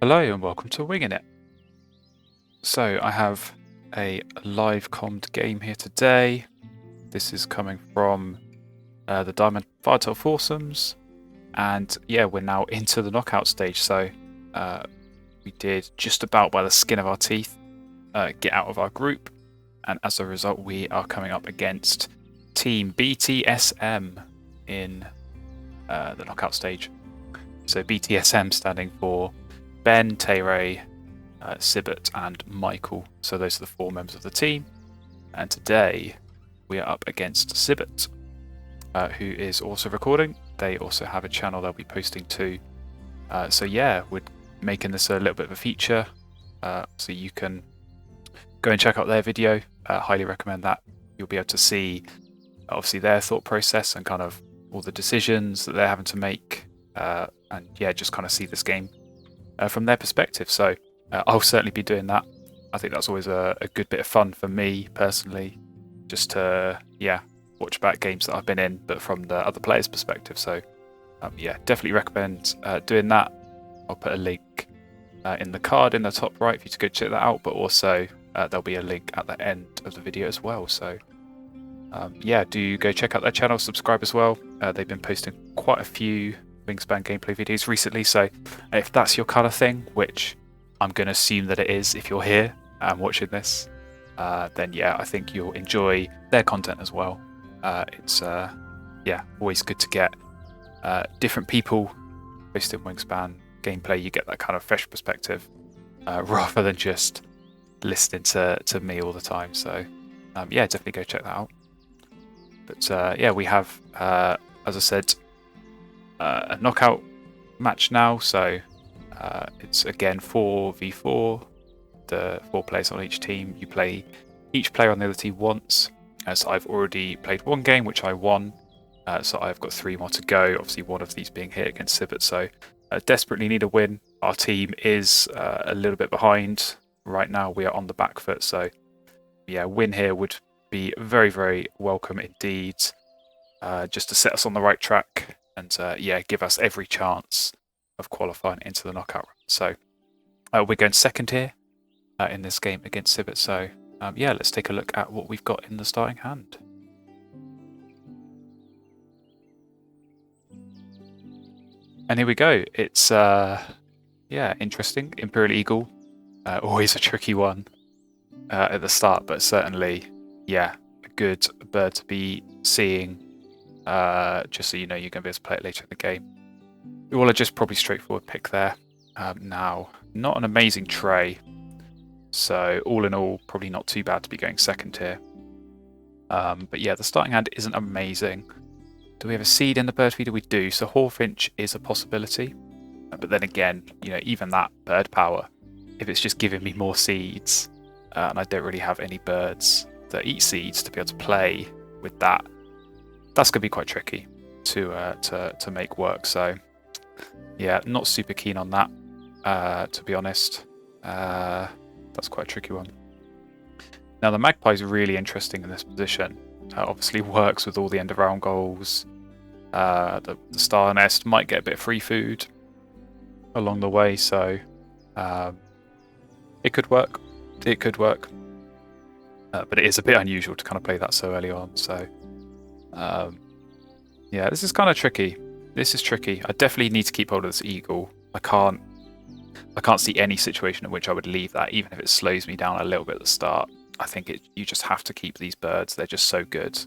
Hello and welcome to Wingin It. So I have a live commed game here today. This is coming from the Diamond Firetail Foursomes, and yeah, we're now into the knockout stage. So we did just about by the skin of our teeth get out of our group, and as a result, we are coming up against Team BTSM in the knockout stage. So BTSM standing for Ben, Tay-Ray, Sibbert and Michael. So those are the four members of the team. And today we are up against Sibbert, who is also recording. They also have a channel they'll be posting to. So yeah, we're making this a little bit of a feature. So you can go and check out their video. Highly recommend that. You'll be able to see obviously their thought process and kind of all the decisions that they're having to make. And yeah, just kind of see this game from their perspective. So I'll certainly be doing that. I think that's always a good bit of fun for me personally, just to watch back games that I've been in, but from the other players' perspective. So yeah, definitely recommend doing that. I'll put a link in the card in the top right for you to go check that out, but also there'll be a link at the end of the video as well. So yeah, do go check out their channel, subscribe as well. They've been posting quite a few Wingspan gameplay videos recently, so if that's your kind of thing, which I'm going to assume that it is if you're here and watching this, then yeah, I think you'll enjoy their content as well. It's yeah, always good to get different people posting Wingspan gameplay. You get that kind of fresh perspective rather than just listening to me all the time. So yeah, definitely go check that out. But yeah, we have, as I said, a knockout match now. So it's again 4v4, the 4 players on each team. You play each player on the other team once. So I've already played one game, which I won. So I've got 3 more to go. Obviously, one of these being hit against Sibbert. So desperately need a win. Our team is a little bit behind right now. We are on the back foot. So yeah, win here would be very, very welcome indeed. Just to set us on the right track and yeah, give us every chance of qualifying into the knockout round. So we're going second here in this game against Sibbert. So yeah, let's take a look at what we've got in the starting hand. And here we go. It's yeah, interesting. Imperial Eagle, always a tricky one at the start, but certainly yeah, a good bird to be seeing. Just so you know, you're going to be able to play it later in the game. Well, just probably straightforward pick there. Now, not an amazing tray, so all in all, probably not too bad to be going second here. But yeah, the starting hand isn't amazing. Do we have a seed in the bird feeder? We do. So Hawfinch is a possibility, but then again, you know, even that bird power, if it's just giving me more seeds, and I don't really have any birds that eat seeds to be able to play with that, that's going to be quite tricky to make work. So yeah, not super keen on that, to be honest. That's quite a tricky one. Now the magpie is really interesting in this position. Obviously works with all the end of round goals. The star nest might get a bit of free food along the way, so it could work. It could work, but it is a bit unusual to kind of play that so early on. So yeah, this is kind of tricky. This is tricky. I definitely need to keep hold of this eagle. I can't see any situation in which I would leave that, even if it slows me down a little bit at the start. I think you just have to keep these birds. They're just so good.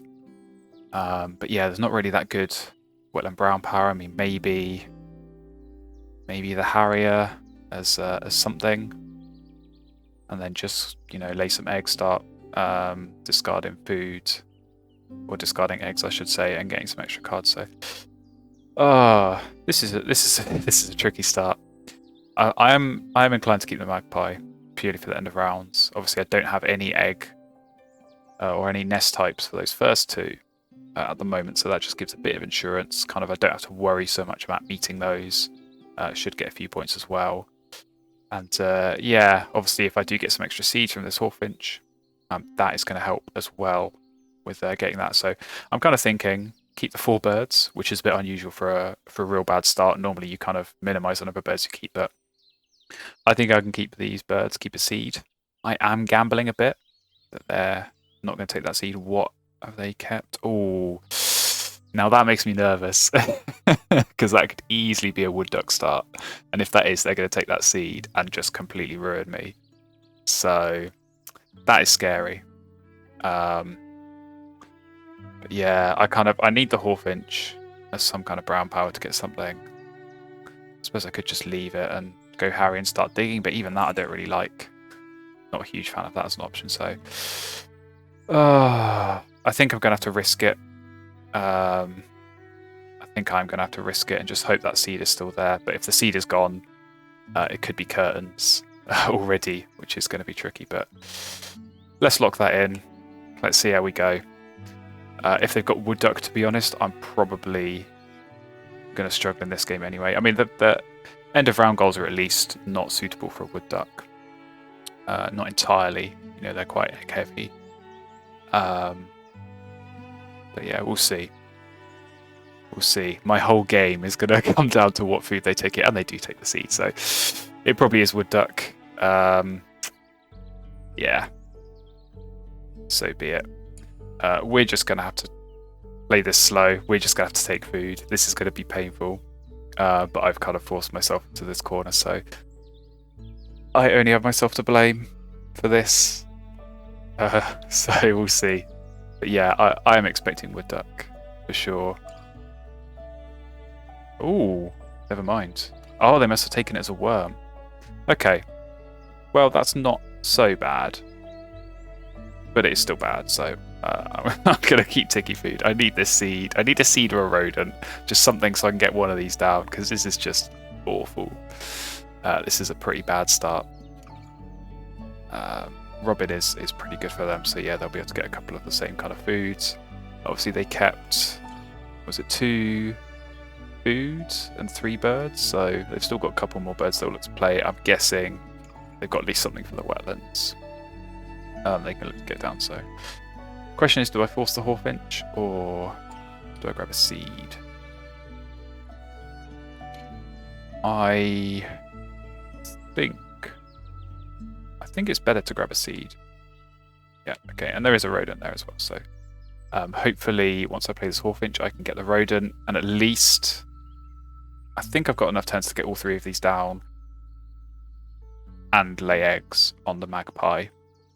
But yeah, there's not really that good wetland brown power. I mean, maybe the harrier as something, and then just, you know, lay some eggs, start discarding food. Or discarding eggs, I should say, and getting some extra cards. So, this is a tricky start. I am inclined to keep the magpie purely for the end of rounds. Obviously, I don't have any egg or any nest types for those first 2 at the moment, so that just gives a bit of insurance. Kind of, I don't have to worry so much about meeting those. Should get a few points as well. And yeah, obviously, if I do get some extra seeds from this Hawfinch, that is going to help as well with getting that. So I'm kind of thinking keep the 4 birds, which is a bit unusual for a real bad start. Normally you kind of minimize the number of birds you keep, but I think I can keep these birds, keep a seed. I am gambling a bit that they're not going to take that seed. What have they kept? Oh, now that makes me nervous because that could easily be a wood duck start. And if that is, they're going to take that seed and just completely ruin me. So that is scary. But yeah, I need the Hawfinch as some kind of brown power to get something. I suppose I could just leave it and go Harry and start digging, but even that I don't really like. Not a huge fan of that as an option, so I think I'm gonna have to risk it. I think I'm gonna have to risk it and just hope that seed is still there. But if the seed is gone, it could be curtains already, which is going to be tricky. But let's lock that in. Let's see how we go. If they've got wood duck, to be honest, I'm probably going to struggle in this game anyway. I mean, the end of round goals are at least not suitable for a wood duck. Not entirely, you know, they're quite heavy. But yeah, we'll see. We'll see. My whole game is going to come down to what food they take it, and they do take the seed, so it probably is wood duck. Yeah. So be it. We're just going to have to play this slow. We're just going to have to take food. This is going to be painful. But I've kind of forced myself into this corner, so I only have myself to blame for this. So we'll see. But yeah, I am expecting wood duck for sure. Ooh, never mind. Oh, they must have taken it as a worm. Okay. Well, that's not so bad. But it is still bad, so I'm going to keep ticky food. I need this seed. I need a seed or a rodent. Just something so I can get one of these down, because this is just awful. This is a pretty bad start. Robin is pretty good for them, so yeah, they'll be able to get a couple of the same kind of foods. Obviously, they kept, was it 2 foods and 3 birds? So they've still got a couple more birds they'll look to play. I'm guessing they've got at least something for the wetlands. They can look to get down, so. Question is, do I force the Hawfinch, or do I grab a seed? I think it's better to grab a seed. Yeah, okay, and there is a rodent there as well, so hopefully once I play this Hawfinch I can get the rodent, and at least I think I've got enough turns to get all 3 of these down and lay eggs on the magpie,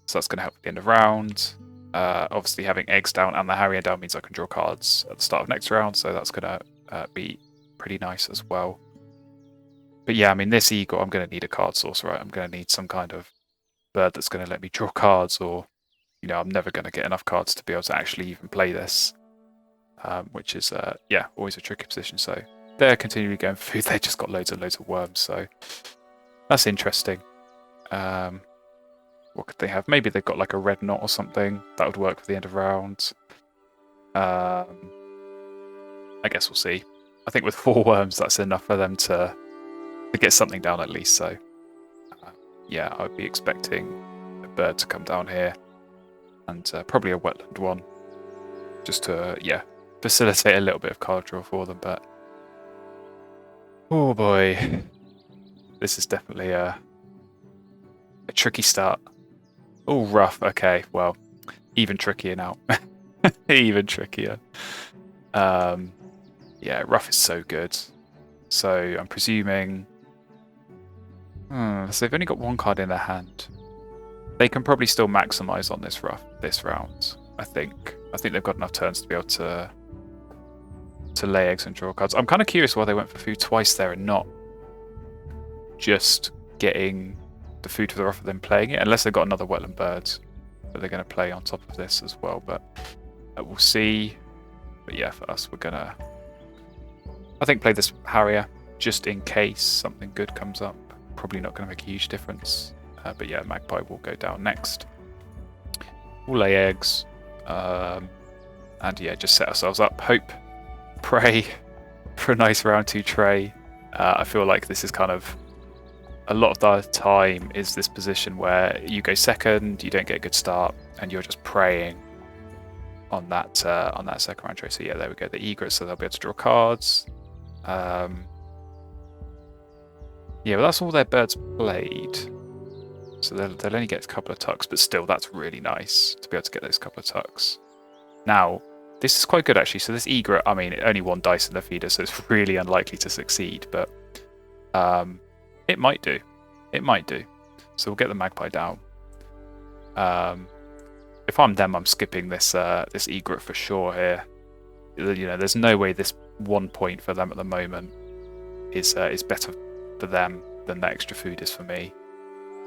so that's going to help at the end of round. Obviously having eggs down and the Harrier down means I can draw cards at the start of next round, so that's going to be pretty nice as well. But yeah, I mean, this eagle, I'm going to need a card source, right? I'm going to need some kind of bird that's going to let me draw cards, or, you know, I'm never going to get enough cards to be able to actually even play this, which is, yeah, always a tricky position. So they're continually going for food. They just got loads and loads of worms, so that's interesting. What could they have? Maybe they've got like a red knot or something. That would work for the end of round. I guess we'll see. I think with 4 worms, that's enough for them to get something down at least. So yeah, I would be expecting a bird to come down here, and probably a wetland one, just to yeah, facilitate a little bit of card draw for them. But oh boy, this is definitely a tricky start. Oh, rough. Okay, well, even trickier now. Even trickier. Yeah, rough is so good. So I'm presuming. So they've only got 1 card in their hand. They can probably still maximize on this round. I think they've got enough turns to be able to lay eggs and draw cards. I'm kind of curious why they went for food twice there and not just getting the food for the rough and then playing it, unless they've got another wetland bird that they're going to play on top of this as well. But we'll see. But yeah, for us, we're gonna, I think, play this Harrier just in case something good comes up. Probably not going to make a huge difference. But yeah, magpie will go down next. We'll lay eggs. And yeah, just set ourselves up. Hope, pray for a nice round 2 tray. I feel like this is kind of, a lot of the time is this position where you go second, you don't get a good start, and you're just praying on that second round tray. So yeah, there we go. The egrets, so they'll be able to draw cards. Yeah, well, that's all their birds played. So they'll only get a couple of tucks, but still, that's really nice to be able to get those couple of tucks. Now, this is quite good, actually. So this egret, I mean, only one dice in the feeder, so it's really unlikely to succeed, but it might do. It might do. So we'll get the magpie down. If I'm them, I'm skipping this this egret for sure here. You know, there's no way this 1 point for them at the moment is better for them than the extra food is for me.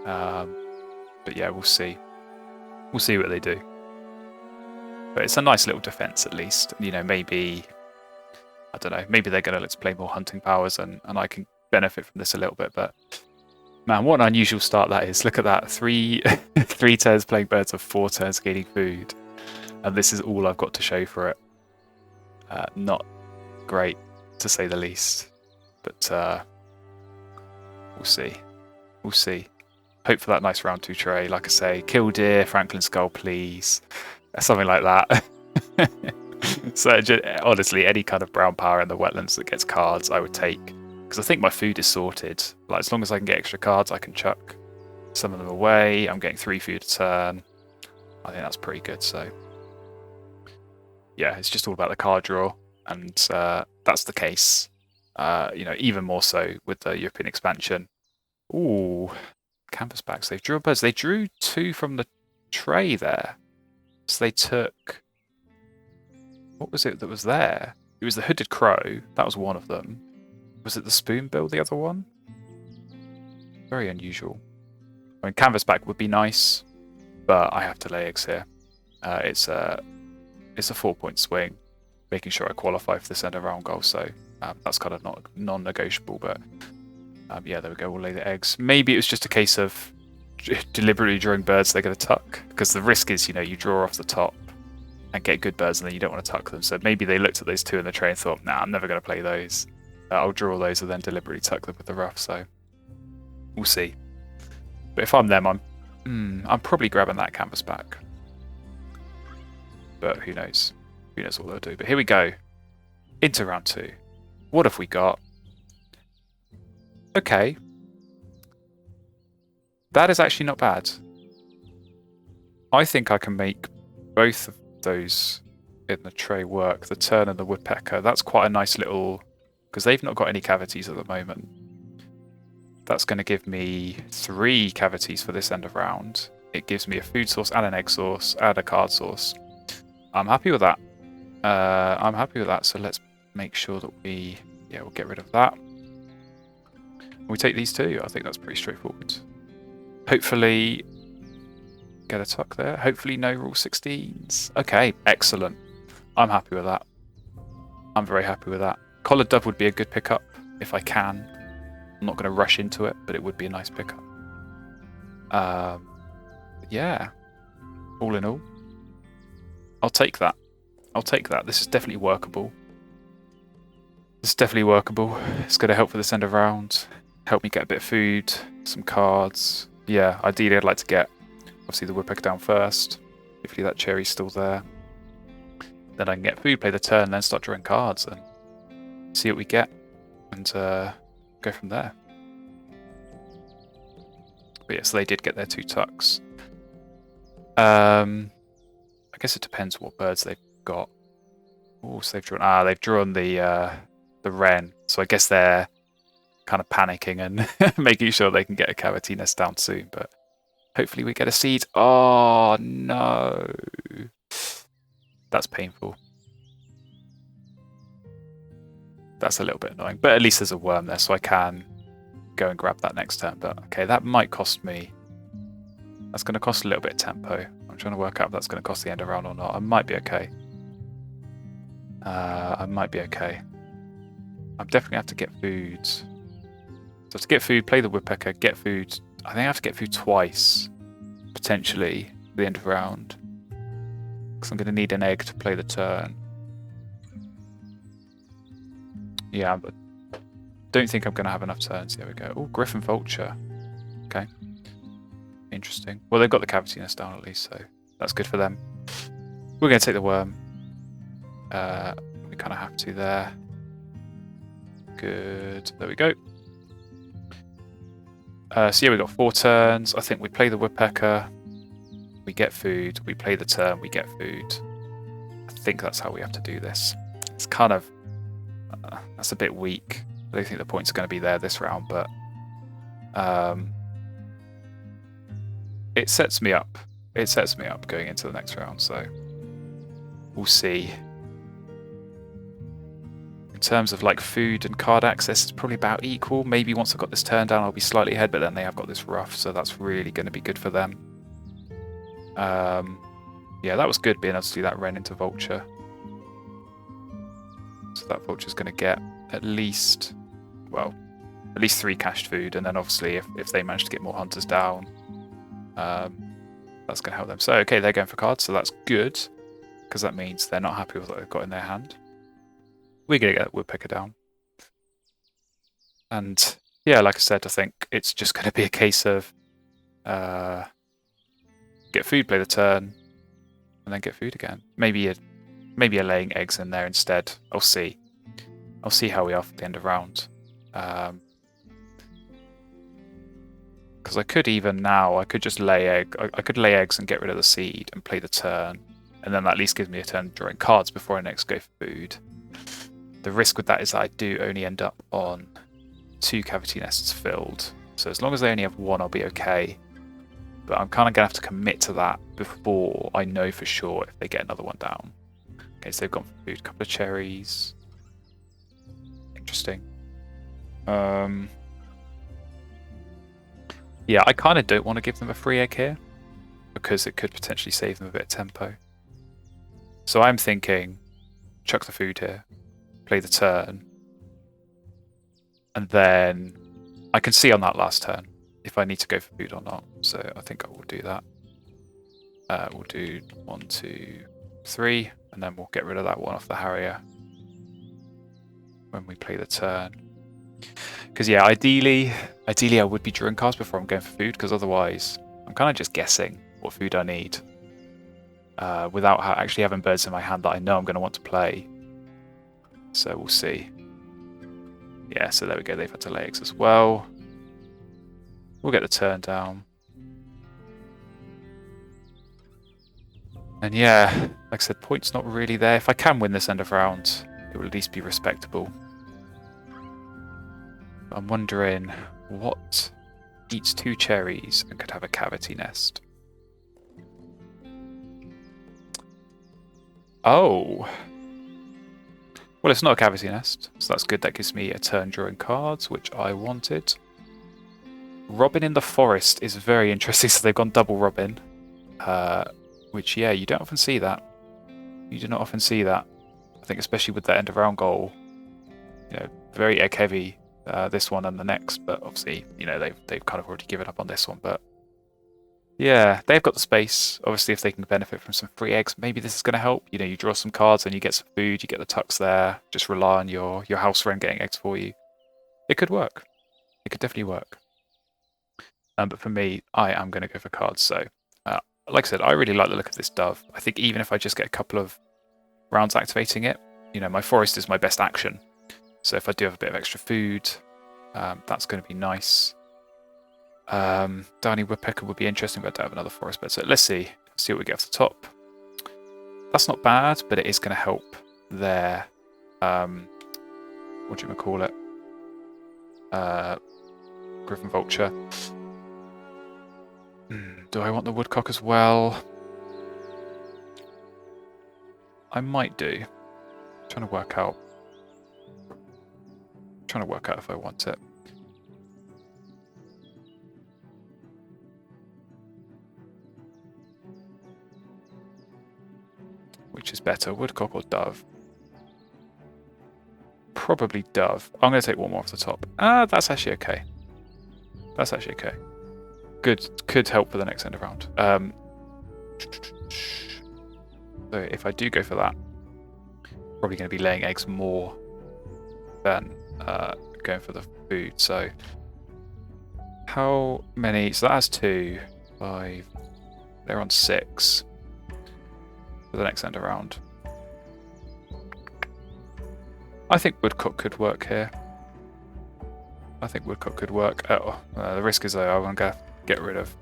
But yeah, we'll see. We'll see what they do. But it's a nice little defense at least. You know, maybe, I don't know, maybe they're going to let's play more hunting powers and I can benefit from this a little bit. But man, what an unusual start that is. Look at that. 3 turns playing birds of 4 turns gaining food. And this is all I've got to show for it. Not great, to say the least. But we'll see. We'll see. Hope for that nice round 2 tray. Like I say, kill deer, Franklin skull, please. Something like that. So honestly, any kind of brown power in the wetlands that gets cards, I would take. Because I think my food is sorted. Like, as long as I can get extra cards, I can chuck some of them away. I'm getting 3 food a turn. I think that's pretty good. So yeah, it's just all about the card draw, and that's the case. You know, even more so with the European expansion. Ooh, canvas backs. They've drawn birds. They drew 2 from the tray there. So they took. What was it that was there? It was the hooded crow. That was one of them. Was it the spoonbill, the other one? Very unusual. I mean, canvasback would be nice, but I have to lay eggs here. It's a 4-point swing, making sure I qualify for this end of round goal. So that's kind of not non-negotiable. But yeah, there we go. We'll lay the eggs. Maybe it was just a case of deliberately drawing birds they're going to tuck, because the risk is, you know, you draw off the top and get good birds, and then you don't want to tuck them. So maybe they looked at those 2 in the tray and thought, nah, I'm never going to play those. I'll draw those and then deliberately tuck them with the rough. So we'll see. But if I'm them, I'm probably grabbing that canvas back. But who knows? Who knows what they'll do? But here we go. Into round 2. What have we got? Okay. That is actually not bad. I think I can make both of those in the tray work. The tern and the woodpecker. That's quite a nice little... because they've not got any cavities at the moment. That's going to give me 3 cavities for this end of round. It gives me a food source and an egg source and a card source. I'm happy with that. I'm happy with that. So let's make sure that we'll get rid of that. We take these 2. I think that's pretty straightforward. Hopefully get a tuck there. Hopefully no rule 16s. Okay, excellent. I'm happy with that. I'm very happy with that. Collared dove would be a good pickup if I can. I'm not going to rush into it, but it would be a nice pickup. Yeah. All in all, I'll take that. I'll take that. This is definitely workable. This is definitely workable. It's going to help for this end of round. Help me get a bit of food, some cards. Yeah, ideally I'd like to get, obviously, the woodpecker down first. Hopefully that cherry's still there. Then I can get food, play the turn, and then start drawing cards and see what we get, and go from there. But yeah, so they did get their 2 tucks. I guess it depends what birds they've got. Oh, so they've drawn the wren. So I guess they're kind of panicking and making sure they can get a cavity nest down soon. But hopefully we get a seed. Oh no, that's painful. That's a little bit annoying, but at least there's a worm there, so I can go and grab that next turn. But okay, that might cost me. That's going to cost a little bit of tempo. I'm trying to work out if that's going to cost the end of round or not. I might be okay. I might be okay. I'm definitely have to get food. So to get food, play the woodpecker, get food. I think I have to get food twice, potentially, at the end of round. Because I'm going to need an egg to play the turn. Yeah, but don't think I'm going to have enough turns. There we go. Oh, Griffin Vulture. Okay. Interesting. Well, they've got the cavity nest down at least, so that's good for them. We're going to take the worm. We kind of have to there. Good. There we go. So yeah, we got 4 turns. I think we play the woodpecker, we get food. We play the turn, we get food. I think that's how we have to do this. It's kind of that's a bit weak. I don't think the points are going to be there this round, but it sets me up. It sets me up going into the next round, so we'll see. In terms of like food and card access, it's probably about equal. Maybe once I've got this turn down, I'll be slightly ahead, but then they have got this rough, so that's really going to be good for them. Yeah, that was good being able to do that Wren into Vulture. So that Vulture's going to get at least, well, at least 3 cached food, and then obviously if they manage to get more hunters down, that's going to help them. So okay, they're going for cards, so that's good, because that means they're not happy with what they've got in their hand. We're going to get Woodpecker down. And yeah, like I said, I think it's just going to be a case of get food, play the turn, and then get food again. Maybe you're laying eggs in there instead. I'll see. I'll see how we are for the end of round. Because I could even now, I could just lay eggs and get rid of the seed and play the turn, and then that at least gives me a turn drawing cards before I next go for food. The risk with that is that I do only end up on 2 cavity nests filled. So as long as they only have 1, I'll be okay. But I'm kind of going to have to commit to that before I know for sure if they get another one down. Okay, so they've gone for food. A couple of cherries. Interesting. Yeah, I kind of don't want to give them a free egg here, because it could potentially save them a bit of tempo. So I'm thinking, chuck the food here, play the turn, and then I can see on that last turn if I need to go for food or not. So I think I will do that. We'll do 1, 2, 3, and then we'll get rid of that one off the Harrier when we play the turn. Because yeah, ideally I would be drawing cards before I'm going for food, because otherwise I'm kind of just guessing what food I need without actually having birds in my hand that I know I'm going to want to play. So we'll see. Yeah, so there we go. They've had to lay eggs as well. We'll get the turn down. And yeah, like I said, points not really there. If I can win this end of round, it will at least be respectable. I'm wondering what eats 2 cherries and could have a cavity nest. Oh. Well, it's not a cavity nest, so that's good. That gives me a turn drawing cards, which I wanted. Robin in the forest is very interesting, so they've gone double Robin. Which, yeah, you don't often see that. You do not often see that. I think especially with that end of round goal. You know, very egg heavy, this one and the next, but obviously, you know, they've kind of already given up on this one, but yeah, they've got the space. Obviously, if they can benefit from some free eggs, maybe this is going to help. You know, you draw some cards and you get some food, you get the tucks there. Just rely on your house wren getting eggs for you. It could work. It could definitely work. But for me, I am going to go for cards. So, like I said, I really like the look of this dove. I think even if I just get a couple of rounds activating it, you know, my forest is my best action. So if I do have a bit of extra food, that's going to be nice. Downy Woodpecker would be interesting, but I don't have another forest bed. So let's see what we get off the top. That's not bad, but it is going to help their what do you call it? Griffin Vulture. Do I want the woodcock as well? I might do. Trying to work out if I want it. Which is better, woodcock or dove? Probably dove. I'm going to take one more off the top. That's actually okay. That's actually okay. Good, could help for the next end of round. So if I do go for that, probably going to be laying eggs more than going for the food. So how many? So that has 2, 5. They're on 6 for the next end of round. I think woodcock could work here. I think woodcock could work. Oh, the risk is though I'm going to get rid of.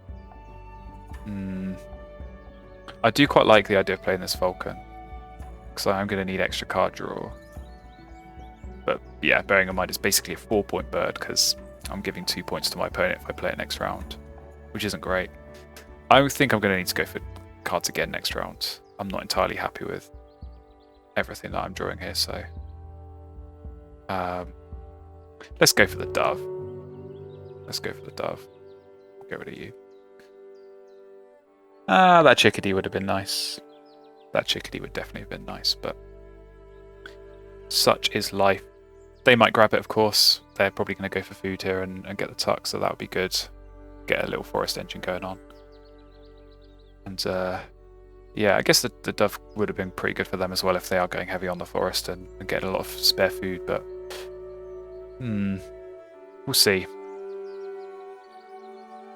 I do quite like the idea of playing this falcon, because I'm going to need extra card draw. But yeah, bearing in mind it's basically a 4-point bird, because I'm giving 2 points to my opponent if I play it next round, which isn't great. I think I'm going to need to go for cards again next round. I'm not entirely happy with everything that I'm drawing here, so let's go for the dove. Let's go for the dove. Get rid of you. That chickadee would have been nice. That chickadee would definitely have been nice, but such is life. They might grab it, of course. They're probably going to go for food here and get the tuck, so that would be good. Get a little forest engine going on. And yeah, I guess the dove would have been pretty good for them as well if they are going heavy on the forest and getting a lot of spare food, but we'll see.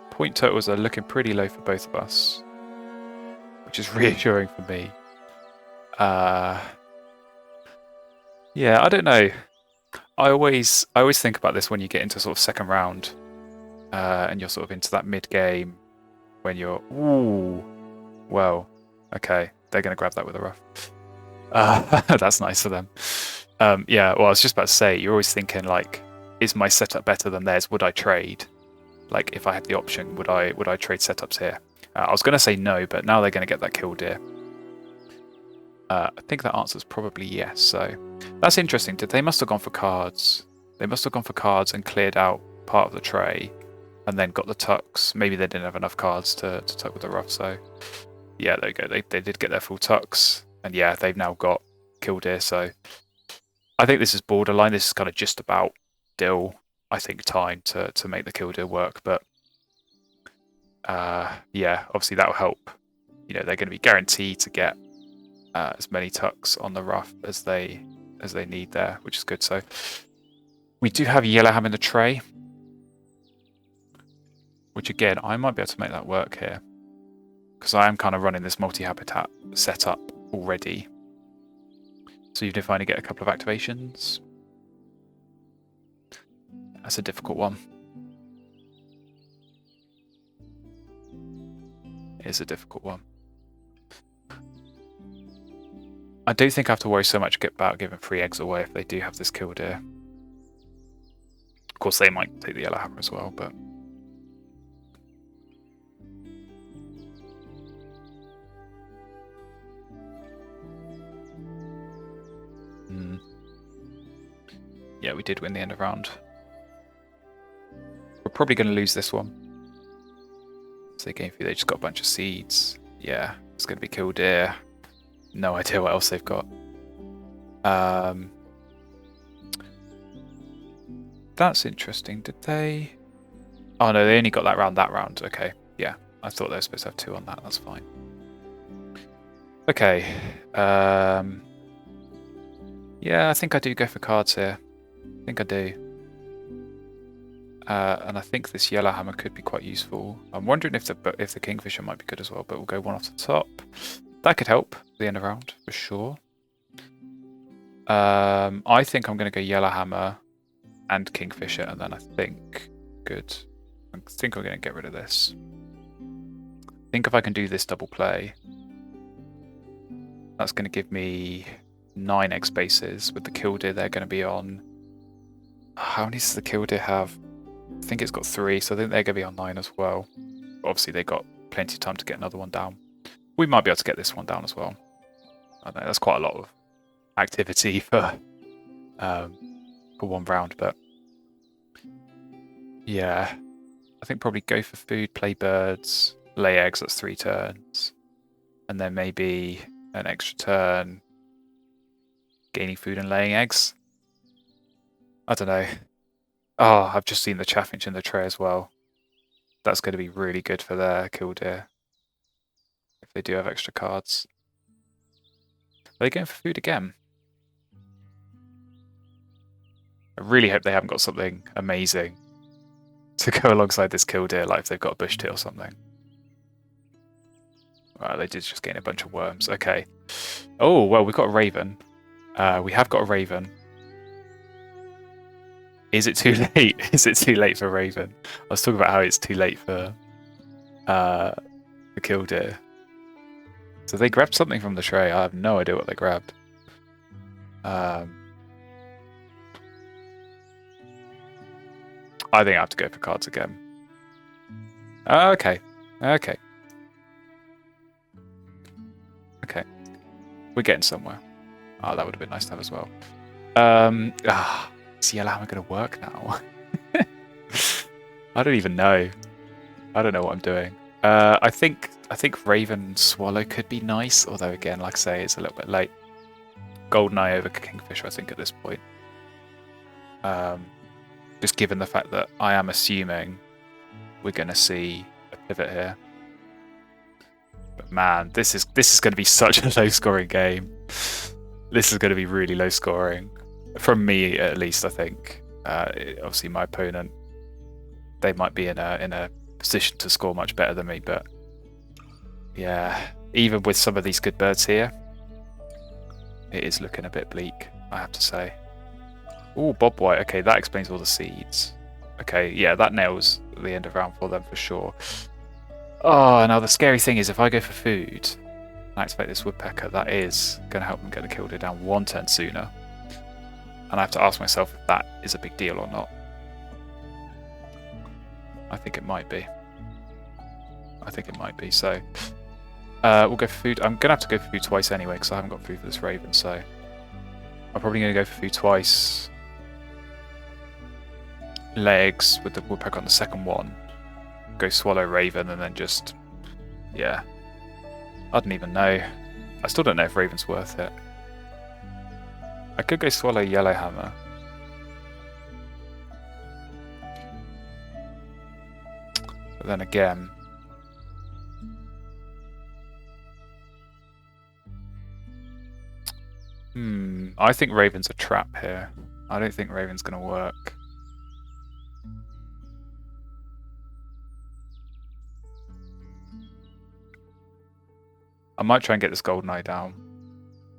Point totals are looking pretty low for both of us, which is reassuring for me. Yeah, I don't know. I always think about this when you get into sort of second round, and you're sort of into that mid game when you're well, okay, they're going to grab that with a rough. That's nice of them. Yeah, well, I was just about to say, you're always thinking like, is my setup better than theirs? Would I trade? Like, if I had the option, would I trade setups here? I was going to say no, but now they're going to get that killdeer. I think that answer is probably yes. So that's interesting. They must have gone for cards. They must have gone for cards and cleared out part of the tray, and then got the tucks. Maybe they didn't have enough cards to tuck with the rough. So yeah, there you go. They did get their full tucks, and yeah, they've now got killdeer. So I think this is borderline. This is kind of just about still, I think, time to make the killdeer work. But yeah, obviously that will help. You know, they're going to be guaranteed to get as many tucks on the rough as they need there, which is good. So we do have Yellowham in the tray, which again, I might be able to make that work here, because I am kind of running this multi-habitat setup already. So even if I only get a couple of activations, that's a difficult one. It is a difficult one. I don't think I have to worry so much about giving 3 eggs away if they do have this killdeer. Of course, they might take the Yellowhammer as well, but yeah, we did win the end of round. We're probably going to lose this one. So they just got a bunch of seeds. Yeah, it's going to be killdeer. No idea what else they've got. That's interesting. Did they? Oh no, they only got that round. Okay, yeah. I thought they were supposed to have 2 on that. That's fine. Okay. Yeah, I think I do go for cards here. I think I do. And I think this Yellowhammer could be quite useful. I'm wondering if the Kingfisher might be good as well, but we'll go one off the top. That could help at the end of round, for sure. I think I'm going to go Yellowhammer and Kingfisher, and then I think... Good. I think I'm going to get rid of this. I think if I can do this double play, that's going to give me 9 egg spaces. With the killdeer, they're going to be on... How many does the killdeer have? I think it's got 3, so I think they're going to be on 9 as well. Obviously, they got plenty of time to get another one down. We might be able to get this one down as well. I know that's quite a lot of activity for 1 round, but yeah, I think probably go for food, play birds, lay eggs. That's 3 turns, and then maybe an extra turn gaining food and laying eggs. I don't know. Oh, I've just seen the chaffinch in the tray as well. That's going to be really good for their killdeer if they do have extra cards. Are they going for food again? I really hope they haven't got something amazing to go alongside this killdeer, like if they've got a bush tit or something. Right, they did just gain a bunch of worms. Okay. Oh, well, we've got a raven. We have got a raven. Is it too late? Is it too late for Raven? I was talking about how it's too late for killdeer. So they grabbed something from the tray. I have no idea what they grabbed. I think I have to go for cards again. Okay. Okay. Okay. We're getting somewhere. Oh, that would have been nice to have as well. Is Yellow Hammer going to work now? I don't even know. I don't know what I'm doing. I think Raven Swallow could be nice, although again, like I say, it's a little bit late. Goldeneye over Kingfisher, I think, at this point. Just given the fact that I am assuming we're going to see a pivot here. But man, this is going to be such a low-scoring game. This is going to be really low-scoring. From me, at least, I think. Obviously, my opponent, they might be in a position to score much better than me, but yeah, even with some of these good birds here, it is looking a bit bleak, I have to say. Oh, Bob White. Okay, that explains all the seeds. Okay, yeah, that nails the end of round for them for sure. Oh, now the scary thing is if I go for food and activate this woodpecker, that is going to help them get the killdeer down one turn sooner. And I have to ask myself if that is a big deal or not. I think it might be. I think it might be. So we'll go for food. I'm going to have to go for food twice anyway because I haven't got food for this Raven. So I'm probably going to go for food twice. Legs with the woodpecker on the second one. Go swallow Raven and then just, yeah. I don't even know. I still don't know if Raven's worth it. I could go swallow Yellow Hammer. But then again, I think Raven's a trap here. I don't think Raven's going to work. I might try and get this Goldeneye down.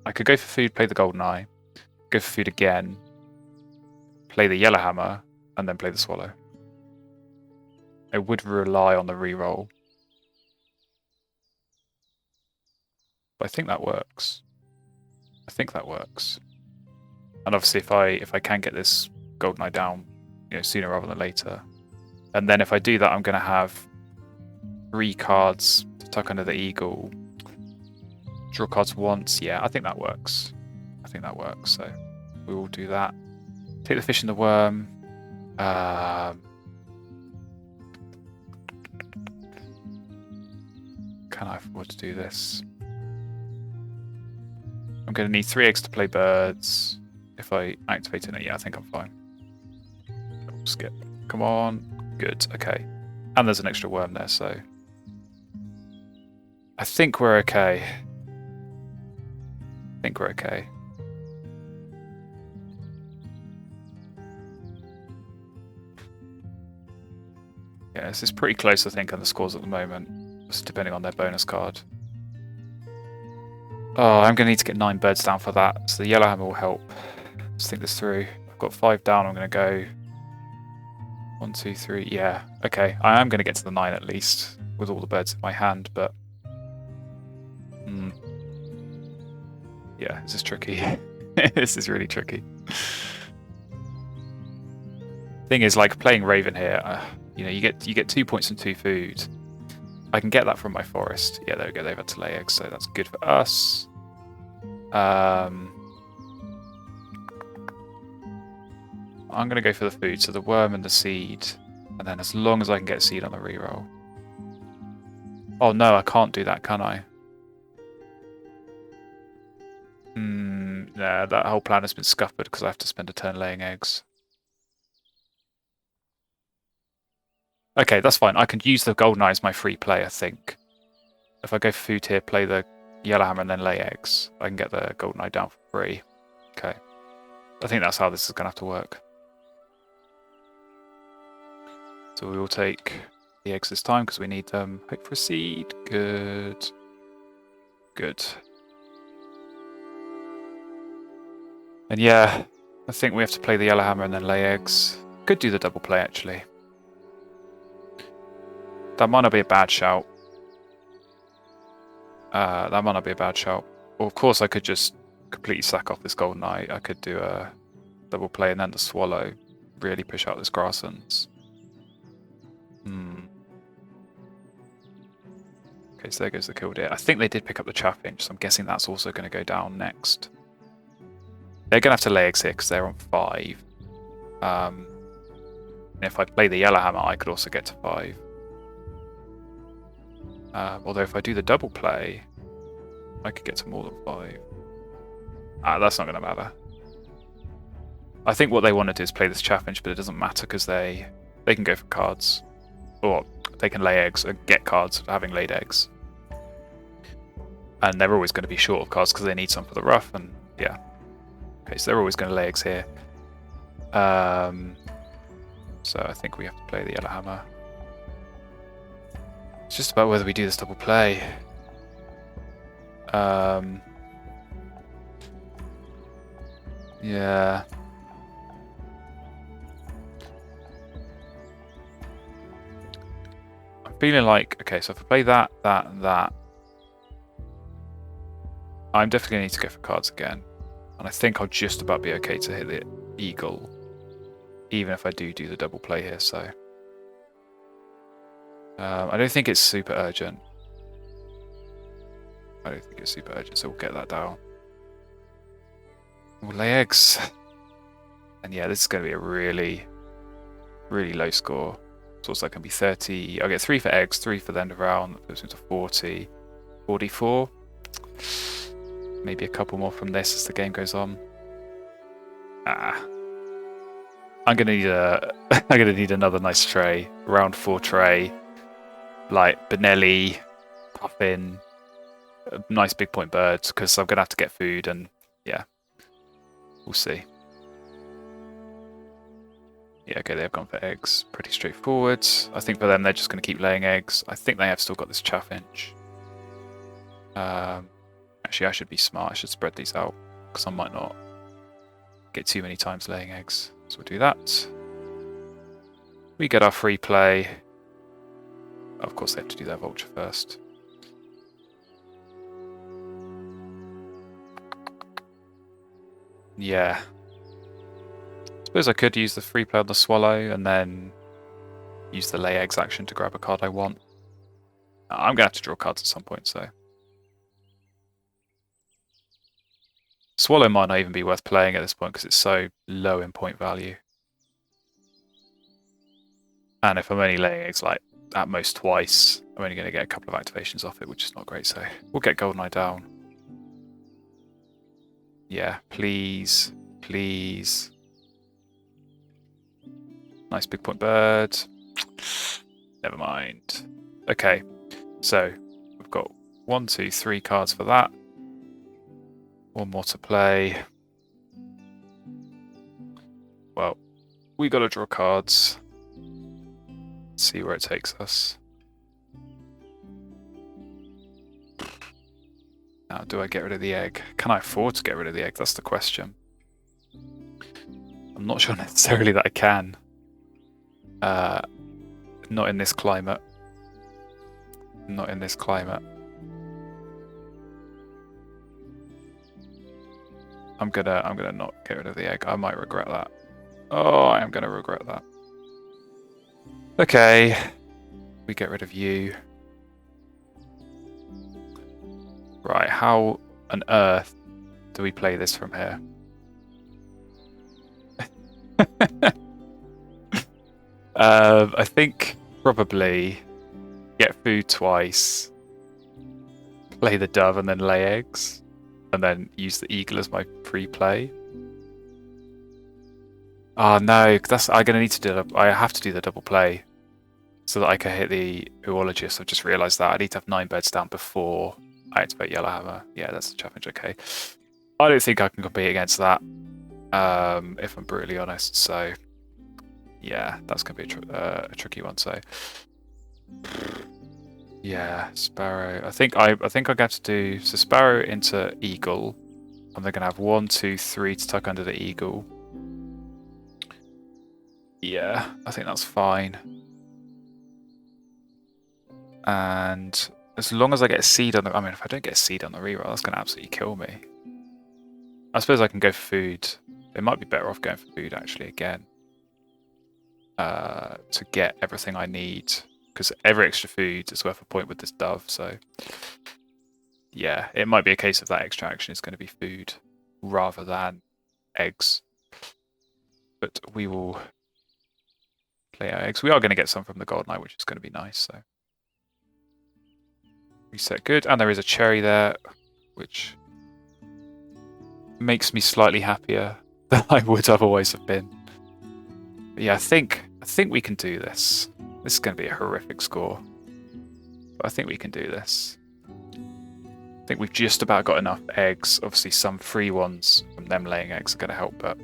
I could go for food, play the Goldeneye, go for food again, play the Yellow Hammer, and then play the Swallow. I would rely on the reroll. But I think that works. I think that works. And obviously if I can get this Goldeneye down, sooner rather than later. And then if I do that, I'm going to have 3 cards to tuck under the eagle. Draw cards once. Yeah, I think that works. I think that works. So we will do that. Take the fish and the worm. Can I afford to do this? I'm going to need 3 eggs to play birds. If I activate it, yeah, I think I'm fine. Skip. Come on. Good. Okay. And there's an extra worm there, so I think we're okay. I think we're okay. Yeah, this is pretty close, I think, on the scores at the moment, just depending on their bonus card. Oh, I'm going to need to get 9 birds down for that, so the Yellow Hammer will help. Let's think this through. I've got 5 down, I'm going to go 1, 2, 3, yeah. Okay, I am going to get to the 9 at least, with all the birds in my hand, but yeah, this is tricky. This is really tricky. Thing is, like playing Raven here, you get 2 points and 2 food. I can get that from my forest. Yeah, there we go. They've had to lay eggs, so that's good for us. I'm going to go for the food, so the worm and the seed, and then as long as I can get seed on the reroll. Oh no, I can't do that, can I? Nah, that whole plan has been scuppered because I have to spend a turn laying eggs. Okay, that's fine. I can use the Goldeneye as my free play, I think. If I go for food here, play the Yellow Hammer and then lay eggs, I can get the Goldeneye down for free. Okay. I think that's how this is going to have to work. So we will take the eggs this time because we need them. Hope for a seed. Good. Good. And yeah, I think we have to play the Yellowhammer and then lay eggs. Could do the double play, actually. That might not be a bad shout. That might not be a bad shout. Well, of course, I could just completely sack off this Golden Knight. I could do a double play and then the Swallow. Really push out this Grasslands. Okay, so there goes the Killdeer. I think they did pick up the Chaffinch, so I'm guessing that's also going to go down next. They're going to have to lay eggs here because they're on 5. And if I play the Yellowhammer, I could also get to 5. Although if I do the double play, I could get to more than 5. That's not going to matter. I think what they want to do is play this Chaffinch, but it doesn't matter because they can go for cards. Or they can lay eggs and get cards for having laid eggs. And they're always going to be short of cards because they need some for the rough, and yeah. Okay, so they're always going to lay eggs here. So I think we have to play the Yellowhammer. It's just about whether we do this double play. Yeah. I'm feeling like, okay, so if I play that, that, I'm definitely going to need to go for cards again. And I think I'll just about be okay to hit the Eagle, even if I do the double play here, so. I don't think it's super urgent. So we'll get that down. We'll lay eggs. And yeah, this is going to be a really, really low score. So that can be 30. I'll get 3 for eggs, 3 for the end of round. That puts me to 40. 44. Maybe a couple more from this as the game goes on. I'm gonna need I'm gonna need another nice tray. Round 4 tray. Like Benelli, Puffin, nice big point birds, because I'm gonna have to get food, and yeah. We'll see. Yeah, okay, they've gone for eggs. Pretty straightforward. I think for them, they're just going to keep laying eggs. I think they have still got this Chaffinch. Actually, I should be smart. I should spread these out, because I might not get too many times laying eggs. So we'll do that. We get our free play. Of course, they have to do their vulture first. Yeah. Suppose I could use the free play on the Swallow and then use the lay eggs action to grab a card I want. I'm going to have to draw cards at some point, so. Swallow might not even be worth playing at this point because it's so low in point value. And if I'm only laying eggs like at most twice, I'm only going to get a couple of activations off it, which is not great, so we'll get Golden Eye down. Yeah, please, please. Nice big point bird. Never mind. Okay, so we've got 1, 2, 3 cards for that. 1 more to play. Well, we got to draw cards. Let's see where it takes us. Now, do I get rid of the egg? Can I afford to get rid of the egg? That's the question. I'm not sure necessarily that I can. Not in this climate. Not in this climate. I'm gonna not get rid of the egg. I might regret that. Oh, I am gonna regret that. Okay. We get rid of you. Right, how on earth do we play this from here? I think probably get food twice, play the dove and then lay eggs, and then use the eagle as my pre-play. Oh no, that's I'm gonna need to do. I have to do the double play so that I can hit the Oologist. I've just realised that I need to have 9 birds down before I activate Yellowhammer. Yeah, that's the challenge. Okay, I don't think I can compete against that. If I'm brutally honest, so yeah, that's gonna be a tricky one. So yeah, Sparrow. I think I'm gonna have to do so. Sparrow into Eagle. And they're gonna have 1, 2, 3 to tuck under the Eagle. Yeah, I think that's fine. And as long as I get a seed on the... I mean, if I don't get a seed on the reroll, that's going to absolutely kill me. I suppose I can go for food. It might be better off going for food, actually, again. To get everything I need. Because every extra food is worth a point with this dove, so... Yeah, it might be a case of that extra action is going to be food rather than eggs. But we will play our eggs. We are going to get some from the Golden Eye, which is going to be nice, so... Reset good, and there is a cherry there, which makes me slightly happier than I would otherwise have been. But yeah, I think we can do this. This is going to be a horrific score, but I think we can do this. I think we've just about got enough eggs. Obviously, some free ones from them laying eggs are going to help, but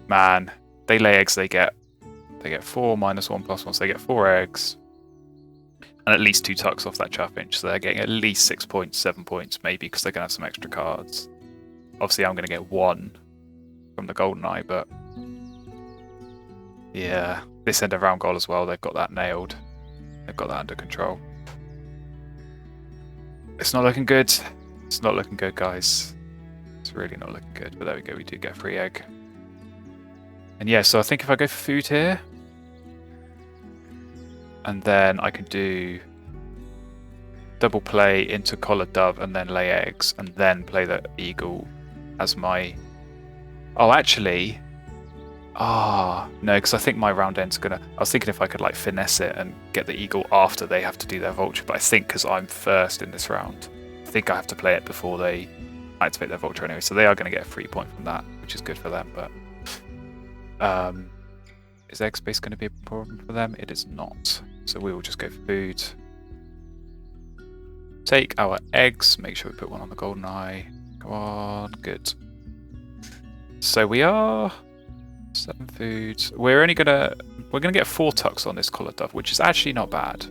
man, they lay eggs. They get 4 minus 1 plus 1, so they get 4 eggs. And at least 2 tucks off that chaffinch, so they're getting at least 6 points, 7 points, maybe, because they're going to have some extra cards. Obviously, I'm going to get 1 from the Golden Eye, but yeah, this end of round goal as well, they've got that nailed. They've got that under control. It's not looking good. It's not looking good, guys. It's really not looking good, but there we go, we do get a free egg. And yeah, so I think if I go for food here, and then I can do double play into collared dove and then lay eggs and then play the eagle as my... Oh, actually... no, because I think my round end's gonna... I was thinking if I could like finesse it and get the eagle after they have to do their vulture, but I think because I'm first in this round, I think I have to play it before they activate their vulture anyway, so they are going to get a free point from that, which is good for them, but... is egg space going to be a problem for them? It is not. So we will just go for food. Take our eggs. Make sure we put one on the Golden Eye. Go on. Good. So we are 7 food. We're gonna get 4 tucks on this collared dove, which is actually not bad.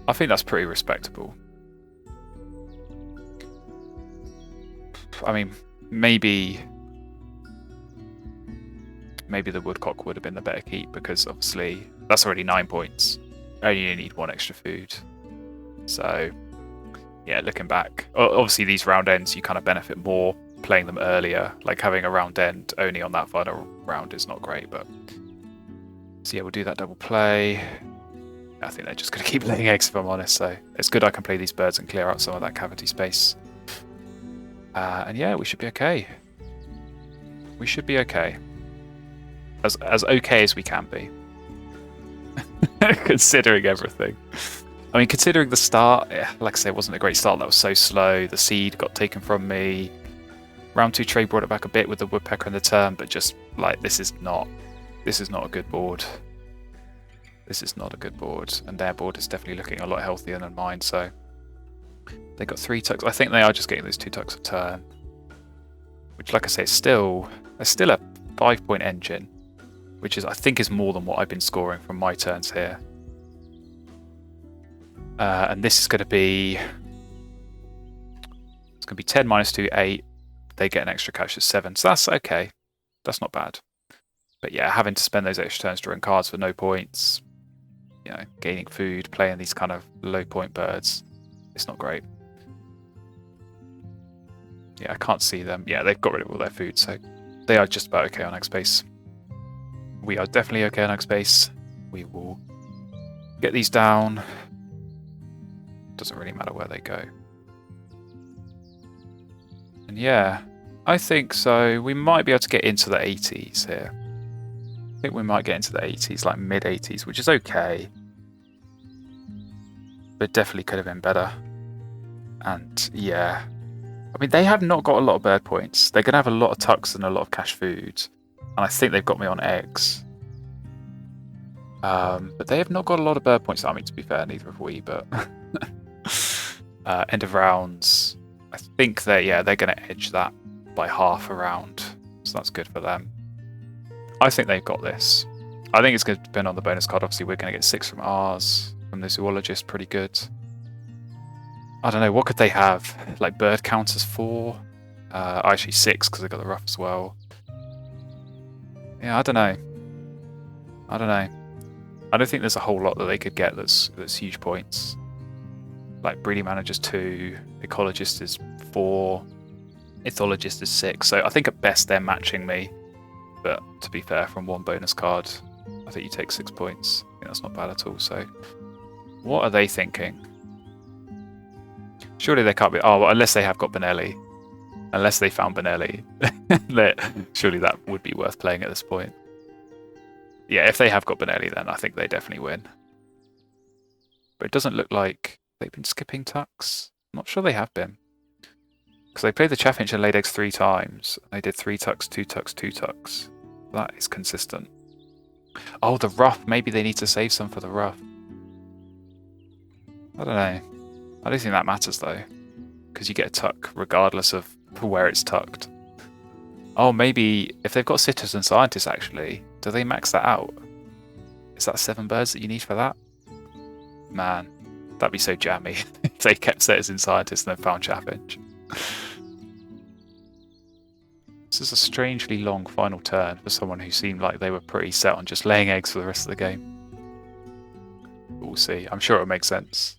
I think that's pretty respectable. I mean, maybe the woodcock would have been the better keep, because obviously that's already 9 points. I only need 1 extra food. So yeah, looking back, obviously these round ends you kind of benefit more playing them earlier. Like having a round end only on that final round is not great, but so yeah, we'll do that double play. I think they're just going to keep laying eggs, if I'm honest, so it's good I can play these birds and clear out some of that cavity space. And yeah, we should be okay. We should be okay. As okay as we can be. Considering everything. I mean, considering the start, like I say, it wasn't a great start. That was so slow. The seed got taken from me. Round 2 trade brought it back a bit with the woodpecker in the turn, but just like this is not a good board. This is not a good board, and their board is definitely looking a lot healthier than mine. So they got 3 tucks. I think they are just getting those 2 tucks a turn, which, like I say, is still a 5-point engine, which is I think is more than what I've been scoring from my turns here. And this is going to be 10 minus 2, 8. They get an extra catch of 7, so that's okay. That's not bad. But yeah, having to spend those extra turns drawing cards for no points, you know, gaining food, playing these kind of low point birds, it's not great. Yeah, I can't see them. Yeah, they've got rid of all their food, so they are just about okay on egg space. We are definitely okay on egg space. We will get these down. Doesn't really matter where they go. And yeah, I think so. We might be able to get into the 80s here. I think we might get into the 80s, like mid 80s, which is okay. But definitely could have been better. And yeah, I mean, they have not got a lot of bird points. They're going to have a lot of tucks and a lot of cash food. And I think they've got me on eggs. But they have not got a lot of bird points. I mean, to be fair, neither have we, but... end of rounds. I think they're going to edge that by half a round. So that's good for them. I think they've got this. I think it's going to depend on the bonus card. Obviously, we're going to get 6 from ours. From the zoologist, pretty good. I don't know, what could they have? Like bird counters 4? Actually 6, because they got the rough as well. Yeah, I don't know. I don't know. I don't think there's a whole lot that they could get that's huge points. Like Breeding Manager's 2, Ecologist is 4, Ethologist is 6. So I think at best they're matching me. But to be fair, from 1 bonus card, I think you take 6 points. I think that's not bad at all. So what are they thinking? Surely they can't be... Oh, well, unless they have got Benelli. Unless they found Benelli. Surely that would be worth playing at this point. Yeah, if they have got Benelli, then I think they definitely win. But it doesn't look like they've been skipping tucks. I'm not sure they have been. Because they played the Chaffinch and laid eggs 3 times. They did 3 tucks, 2 tucks, 2 tucks. That is consistent. Oh, the ruff. Maybe they need to save some for the ruff. I don't know. I don't think that matters, though. Because you get a tuck regardless of where it's tucked. Oh, maybe if they've got sitters and scientists, actually, do they max that out? Is that 7 birds that you need for that? Man, that'd be so jammy if they kept sitters and scientists and then found Chaffinch. This is a strangely long final turn for someone who seemed like they were pretty set on just laying eggs for the rest of the game. But we'll see. I'm sure it'll make sense.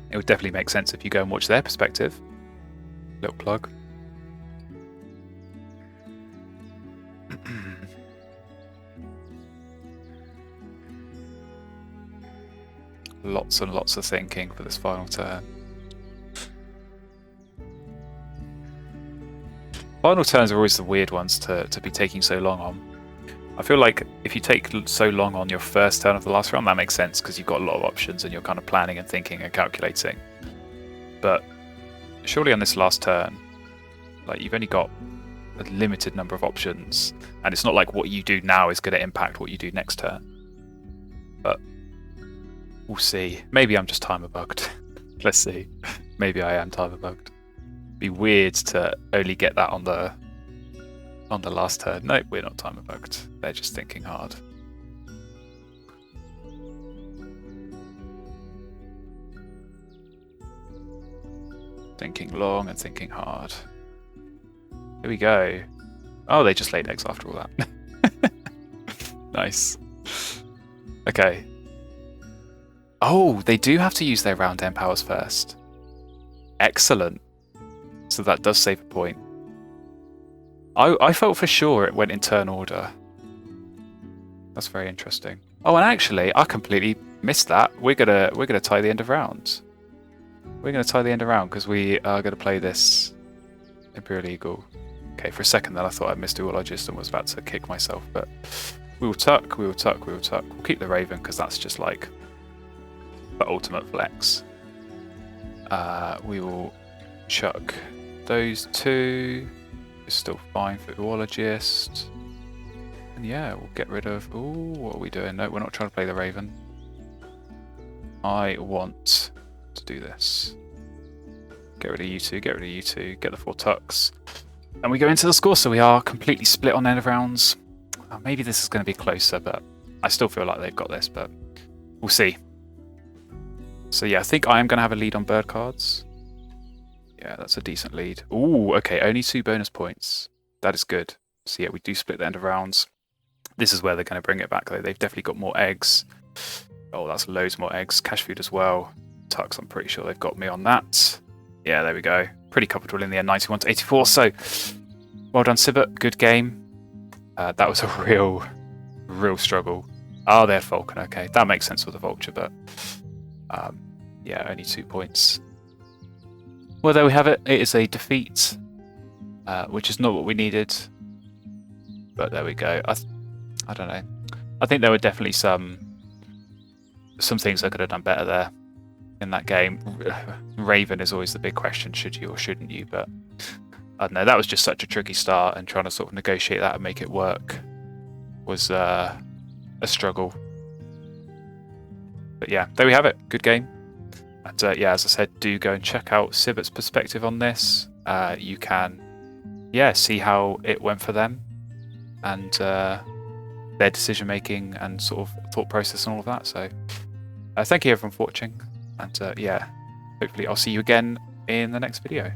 It would definitely make sense if you go and watch their perspective. Little plug. Lots and lots of thinking for this final turn. Final turns are always the weird ones to be taking so long on. I feel like if you take so long on your first turn of the last round, that makes sense because you've got a lot of options and you're kind of planning and thinking and calculating. But surely on this last turn, like you've only got a limited number of options, and it's not like what you do now is going to impact what you do next turn. But we'll see. Maybe I'm just timer bugged. Let's see. Maybe I am timer bugged. Be weird to only get that on the last turn. No, we're not timer bugged. They're just thinking hard. Thinking long and thinking hard. Here we go. Oh, they just laid eggs after all that. Nice. Okay. Oh, they do have to use their round end powers first. Excellent. So that does save a point. I felt for sure it went in turn order. That's very interesting. Oh, and actually, I completely missed that. We're gonna tie the end of round. We're gonna tie the end of round because we are gonna play this Imperial Eagle. Okay, for a second then I thought I missed Duologist and was about to kick myself, but we will tuck, we will tuck, we will tuck. We'll keep the Raven because that's just like the ultimate flex. We will chuck those 2. It's still fine for Duologist. And yeah, we'll get rid of... Ooh, what are we doing? No, we're not trying to play the Raven. I want to do this. Get rid of you 2, get rid of you 2, get the 4 tucks. And we go into the score, so we are completely split on end of rounds. Maybe this is going to be closer, but I still feel like they've got this, but we'll see. So yeah, I think I am going to have a lead on bird cards. Yeah, that's a decent lead. Ooh, okay, only 2 bonus points. That is good. So yeah, we do split the end of rounds. This is where they're going to bring it back, though. They've definitely got more eggs. Oh, that's loads more eggs. Cash food as well. Tucks, I'm pretty sure they've got me on that. Yeah, there we go. Pretty comfortable in the end, 91 to 84. So, well done, Sibbert. Good game. That was a real struggle. Oh, they're Falcon. Okay, that makes sense with the Vulture, but yeah, only 2 points. Well, there we have it. It is a defeat, which is not what we needed. But there we go. I don't know. I think there were definitely some things I could have done better there in that game. Raven is always the big question, should you or shouldn't you? But I don't know, that was just such a tricky start, and trying to sort of negotiate that and make it work was a struggle. But yeah, there we have it. Good game. And yeah, as I said, do go and check out Sibbert's perspective on this. You can, yeah, see how it went for them and their decision making and sort of thought process and all of that. So thank you everyone for watching, and yeah, hopefully I'll see you again in the next video.